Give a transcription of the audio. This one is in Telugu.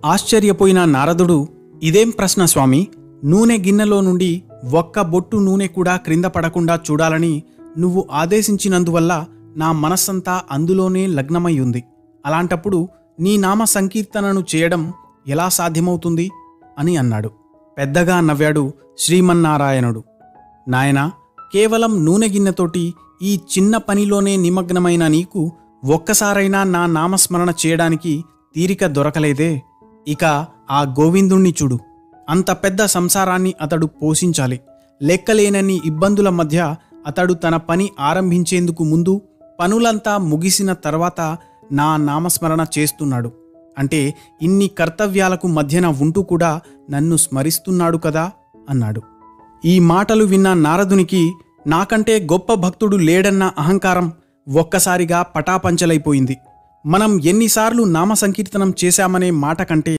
ఆశ్చర్యపోయిన నారదుడు, ఇదేం ప్రశ్న స్వామి? నూనె గిన్నెలో నుండి ఒక్క బొట్టు నూనె కూడా క్రింద పడకుండా చూడాలని నువ్వు ఆదేశించినందువల్ల నా మనస్సంతా అందులోనే లగ్నమయ్యుంది. అలాంటప్పుడు నీ నామ సంకీర్తనను చేయడం ఎలా సాధ్యమవుతుంది అని అన్నాడు. పెద్దగా నవ్వాడు శ్రీమన్నారాయణుడు. నాయనా, కేవలం నూనె గిన్నెతోటి ఈ చిన్న పనిలోనే నిమగ్నమైన నీకు ఒక్కసారైనా నా నామస్మరణ చేయడానికి తీరిక దొరకలేదే. ఇక ఆ గోవిందుణ్ణి చూడు. అంత పెద్ద సంసారాన్ని అతడు పోషించాలి. లెక్కలేనన్ని ఇబ్బందుల మధ్య అతడు తన పని ఆరంభించేందుకు ముందు పనులంతా ముగిసిన తర్వాత నా నామస్మరణ చేస్తున్నాడు. అంటే ఇన్ని కర్తవ్యాలకు మధ్యన ఉంటూ కూడా నన్ను స్మరిస్తున్నాడు కదా అన్నాడు. ఈ మాటలు విన్న నారదునికి నాకంటే గొప్ప భక్తుడు లేడన్న అహంకారం ఒక్కసారిగా పటాపంచలైపోయింది. మనం ఎన్నిసార్లు నామ సంకీర్తనం చేశామనే మాట కంటే